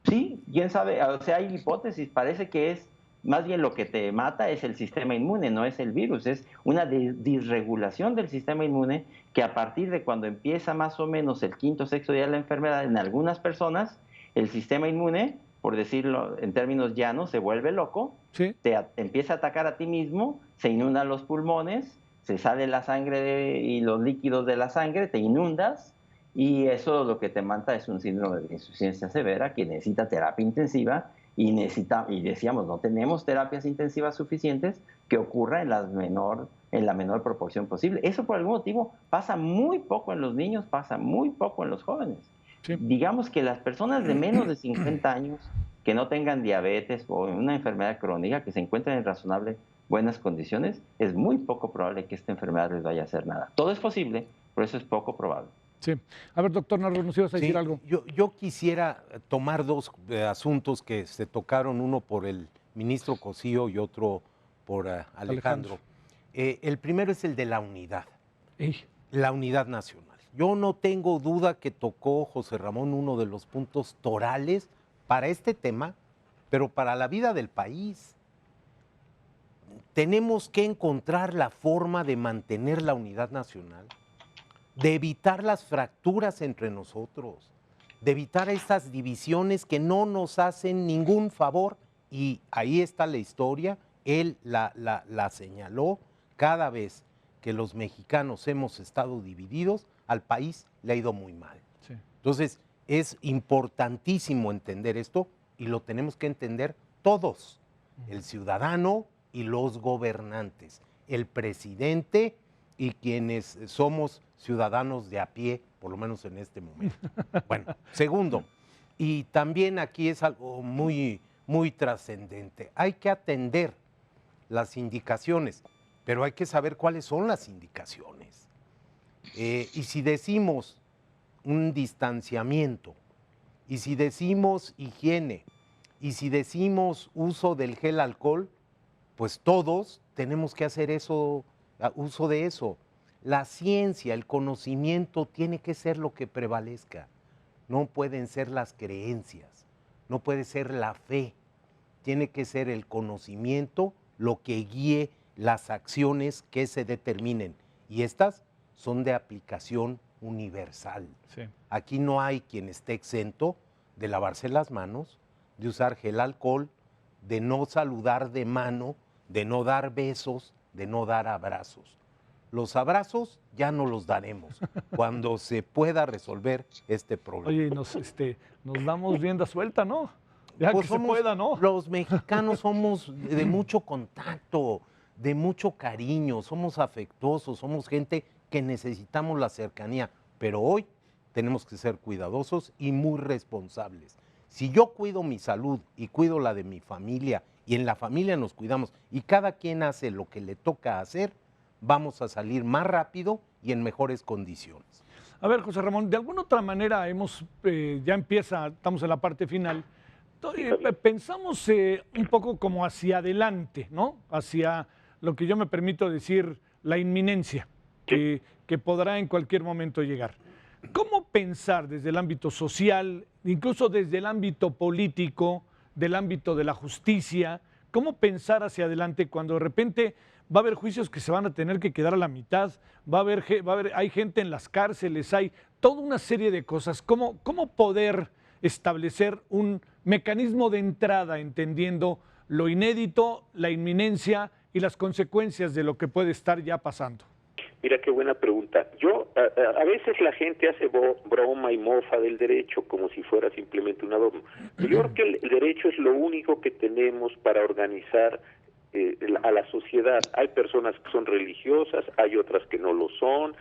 Sí, quién sabe. O sea, hay hipótesis. Parece que es más bien lo que te mata es el sistema inmune, no es el virus. Es una disregulación del sistema inmune que a partir de cuando empieza más o menos el quinto, sexto día de la enfermedad, en algunas personas, el sistema inmune, por decirlo en términos llanos, se vuelve loco, ¿sí? Te empieza a atacar a ti mismo, se inundan los pulmones, se sale la sangre y los líquidos de la sangre, te inundas, y eso lo que te mata es un síndrome de insuficiencia severa que necesita terapia intensiva, y decíamos, no tenemos terapias intensivas suficientes, que ocurra en la menor proporción posible. Eso por algún motivo pasa muy poco en los niños, pasa muy poco en los jóvenes. Sí. Digamos que las personas de menos de 50 años que no tengan diabetes o una enfermedad crónica, que se encuentren en razonable buenas condiciones, es muy poco probable que esta enfermedad les vaya a hacer nada. Todo es posible, pero eso es poco probable. Sí. A ver, doctor Narro, ¿nos ibas a decir algo? Yo quisiera tomar dos asuntos que se tocaron, uno por el ministro Cosío y otro por Alejandro. El primero es el de la unidad, la unidad nacional. Yo no tengo duda que tocó José Ramón uno de los puntos torales para este tema, pero para la vida del país. Tenemos que encontrar la forma de mantener la unidad nacional, de evitar las fracturas entre nosotros, de evitar estas divisiones que no nos hacen ningún favor. Y ahí está la historia, él la señaló. Cada vez que los mexicanos hemos estado divididos, al país le ha ido muy mal. Sí. Entonces, es importantísimo entender esto y lo tenemos que entender todos, el ciudadano y los gobernantes, el presidente y quienes somos ciudadanos de a pie por lo menos en este momento. Bueno, segundo, y también aquí es algo muy, muy trascendente, hay que atender las indicaciones, pero hay que saber cuáles son las indicaciones. Y si decimos un distanciamiento, y si decimos higiene, y si decimos uso del gel alcohol, pues todos tenemos que hacer uso de eso. La ciencia, el conocimiento tiene que ser lo que prevalezca. No pueden ser las creencias, no puede ser la fe. Tiene que ser el conocimiento lo que guíe las acciones que se determinen. Y estas son de aplicación universal. Sí. Aquí no hay quien esté exento de lavarse las manos, de usar gel alcohol, de no saludar de mano, de no dar besos, de no dar abrazos. Los abrazos ya no los daremos cuando se pueda resolver este problema. Oye, nos damos rienda suelta, ¿no? Ya pues que se pueda, ¿no? Los mexicanos somos de mucho contacto, de mucho cariño, somos afectuosos, somos gente que necesitamos la cercanía, pero hoy tenemos que ser cuidadosos y muy responsables. Si yo cuido mi salud y cuido la de mi familia, y en la familia nos cuidamos, y cada quien hace lo que le toca hacer, vamos a salir más rápido y en mejores condiciones. A ver, José Ramón, de alguna otra manera estamos en la parte final, pensamos un poco como hacia adelante, ¿no? Hacia lo que yo me permito decir, la inminencia, que podrá en cualquier momento llegar. ¿Cómo pensar desde el ámbito social, incluso desde el ámbito político, del ámbito de la justicia? ¿Cómo pensar hacia adelante cuando de repente va a haber juicios que se van a tener que quedar a la mitad, hay gente en las cárceles, hay toda una serie de cosas? ¿Cómo poder establecer un mecanismo de entrada entendiendo lo inédito, la inminencia y las consecuencias de lo que puede estar ya pasando? Mira qué buena pregunta. A veces la gente hace broma y mofa del derecho como si fuera simplemente un adorno. Yo creo que el derecho es lo único que tenemos para organizar a la sociedad. Hay personas que son religiosas, hay otras que no lo son,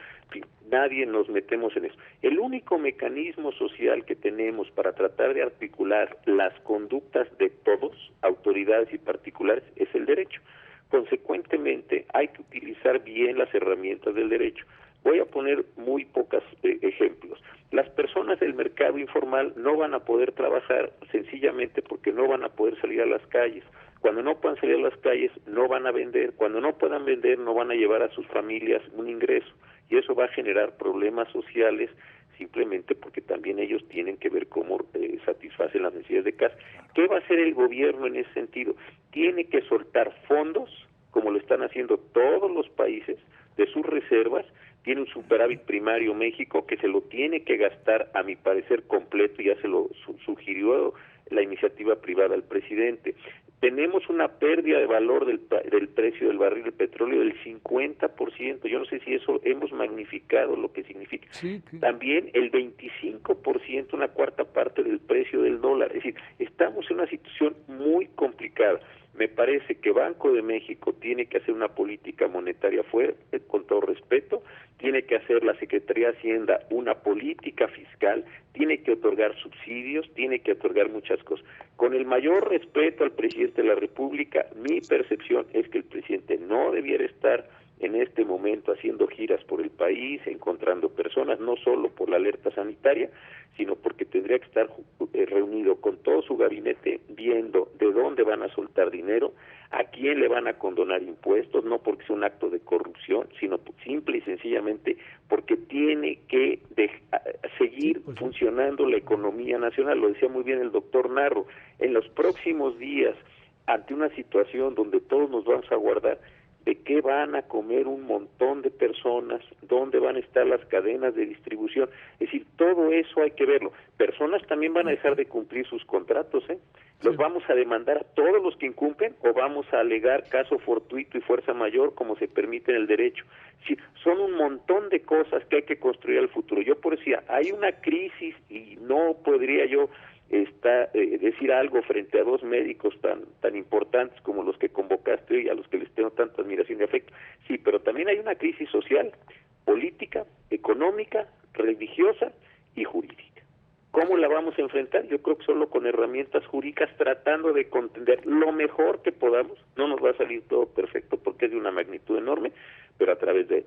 nadie nos metemos en eso. El único mecanismo social que tenemos para tratar de articular las conductas de todos, autoridades y particulares, es el derecho. Consecuentemente, hay que utilizar bien las herramientas del derecho. Voy a poner muy pocos ejemplos. Las personas del mercado informal no van a poder trabajar sencillamente porque no van a poder salir a las calles. Cuando no puedan salir a las calles, no van a vender. Cuando no puedan vender, no van a llevar a sus familias un ingreso. Y eso va a generar problemas sociales simplemente porque también ellos tienen que ver cómo satisfacen las necesidades de casa. ¿Qué va a hacer el gobierno en ese sentido? Tiene que soltar fondos, como lo están haciendo todos los países, de sus reservas. Tiene un superávit primario México que se lo tiene que gastar, a mi parecer, completo, ya se lo sugirió la iniciativa privada al presidente. Tenemos una pérdida de valor del precio del barril de petróleo del 50%. Yo no sé si eso hemos magnificado lo que significa. Sí. También el 25%, una cuarta parte del precio del dólar. Es decir, estamos en una situación muy complicada. Me parece que Banco de México tiene que hacer una política monetaria fuerte, con todo respeto, tiene que hacer la Secretaría de Hacienda una política fiscal, tiene que otorgar subsidios, tiene que otorgar muchas cosas. Con el mayor respeto al presidente de la República, mi percepción es que el presidente no debiera estar en este momento haciendo giras por el país, encontrando personas, no solo por la alerta sanitaria, sino porque tendría que estar reunido con todo su gabinete viendo de dónde van a soltar dinero, a quién le van a condonar impuestos, no porque sea un acto de corrupción, sino simple y sencillamente porque tiene que seguir funcionando la economía nacional. Lo decía muy bien el doctor Narro, en los próximos días, ante una situación donde todos nos vamos a guardar, de qué van a comer un montón de personas, dónde van a estar las cadenas de distribución. Es decir, todo eso hay que verlo. Personas también van a dejar de cumplir sus contratos, ¿eh? ¿Los vamos a demandar a todos los que incumplen o vamos a alegar caso fortuito y fuerza mayor como se permite en el derecho? Sí, son un montón de cosas que hay que construir al futuro. Yo por decía, hay una crisis y no podría yo decir algo frente a dos médicos tan importantes como los que convocaste hoy, a los que les tengo tanta admiración y afecto. Sí, pero también hay una crisis social. política, económica, religiosa y jurídica. ¿Cómo la vamos a enfrentar? Yo creo que solo con herramientas jurídicas, tratando de contender lo mejor que podamos. No nos va a salir todo perfecto porque es de una magnitud enorme, pero a través de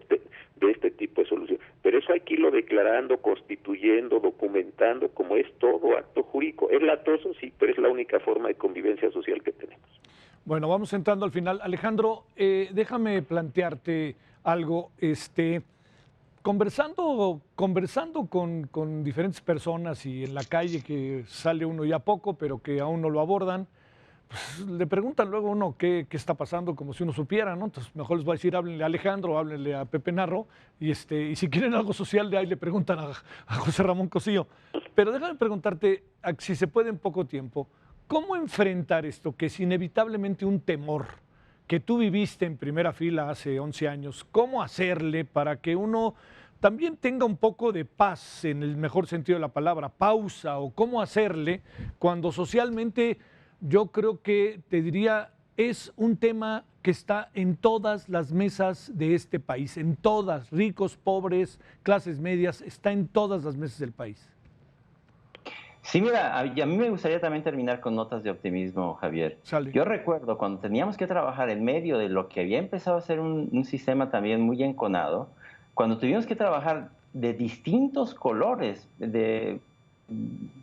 este tipo de solución. Pero eso hay que irlo declarando, constituyendo, documentando, como es todo acto jurídico. Es latoso, sí, pero es la única forma de convivencia social que tenemos. Bueno, vamos entrando al final. Alejandro, déjame plantearte algo. Conversando con diferentes personas y en la calle, que sale uno ya poco, pero que aún no lo abordan, pues le preguntan luego a uno qué está pasando, como si uno supiera, ¿no? Entonces mejor les voy a decir, háblenle a Alejandro, háblenle a Pepe Narro, y si quieren algo social de ahí le preguntan a José Ramón Cosío. Pero déjame preguntarte, si se puede en poco tiempo, ¿cómo enfrentar esto, que es inevitablemente un temor que tú viviste en primera fila hace 11 años? ¿Cómo hacerle para que uno también tenga un poco de paz, en el mejor sentido de la palabra, pausa, o cómo hacerle cuando socialmente yo creo que, te diría, es un tema que está en todas las mesas de este país, en todas, ricos, pobres, clases medias, está en todas las mesas del país? Sí, mira, a mí me gustaría también terminar con notas de optimismo, Javier. Sale. Yo recuerdo cuando teníamos que trabajar en medio de lo que había empezado a ser un sistema también muy enconado, cuando tuvimos que trabajar de distintos colores, de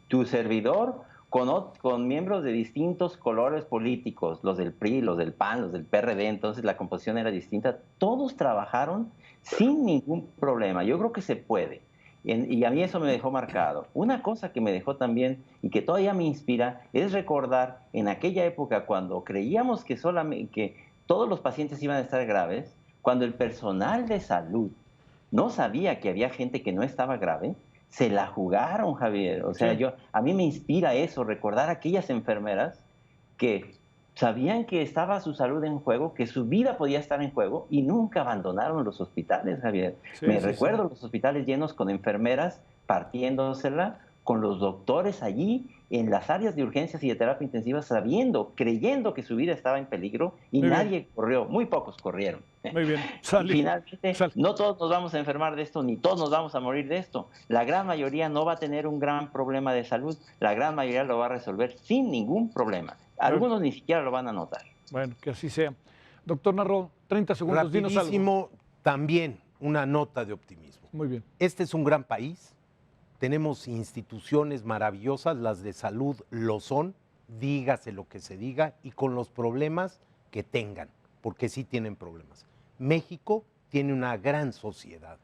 tu servidor con miembros de distintos colores políticos, los del PRI, los del PAN, los del PRD, entonces la composición era distinta, todos trabajaron sin ningún problema. Yo creo que se puede. Y a mí eso me dejó marcado. Una cosa que me dejó también y que todavía me inspira es recordar en aquella época cuando creíamos que todos los pacientes iban a estar graves, cuando el personal de salud no sabía que había gente que no estaba grave, se la jugaron, Javier. O sea, sí. A mí me inspira eso, recordar a aquellas enfermeras que sabían que estaba su salud en juego, que su vida podía estar en juego y nunca abandonaron los hospitales, Javier. Recuerdo los hospitales llenos con enfermeras partiéndosela, con los doctores allí en las áreas de urgencias y de terapia intensiva, creyendo que su vida estaba en peligro y nadie corrió, muy pocos corrieron. Muy bien. Finalmente, no todos nos vamos a enfermar de esto, ni todos nos vamos a morir de esto. La gran mayoría no va a tener un gran problema de salud, la gran mayoría lo va a resolver sin ningún problema. Algunos ni siquiera lo van a notar. Bueno, que así sea. Doctor Narro, 30 segundos, dinos algo. Rapidísimo, también una nota de optimismo. Muy bien. Este es un gran país, tenemos instituciones maravillosas, las de salud lo son, dígase lo que se diga, y con los problemas que tengan, porque sí tienen problemas. México tiene una gran sociedad.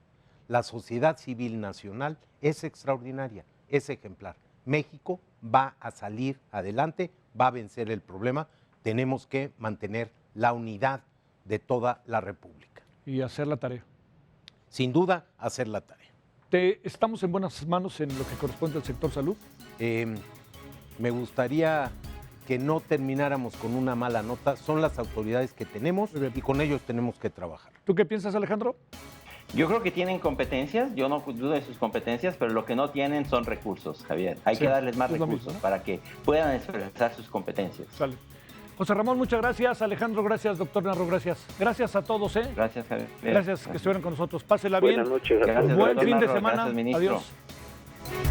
La sociedad civil nacional es extraordinaria, es ejemplar. México va a salir adelante, va a vencer el problema. Tenemos que mantener la unidad de toda la República. Y hacer la tarea. Sin duda, hacer la tarea. ¿Estamos en buenas manos en lo que corresponde al sector salud? Me gustaría que no termináramos con una mala nota. Son las autoridades que tenemos y con ellos tenemos que trabajar. ¿Tú qué piensas, Alejandro? Yo creo que tienen competencias, yo no dudo de sus competencias, pero lo que no tienen son recursos, Javier. Hay que darles más recursos, ¿no?, para que puedan expresar sus competencias. Sale. José Ramón, muchas gracias. Alejandro, gracias. Doctor Narro, gracias. Gracias a todos, ¿eh? Gracias, Javier. Gracias que estuvieron con nosotros. Pásela bien. Buenas noches. Gracias, Buen fin de Narro. semana. Gracias, ministro. Adiós.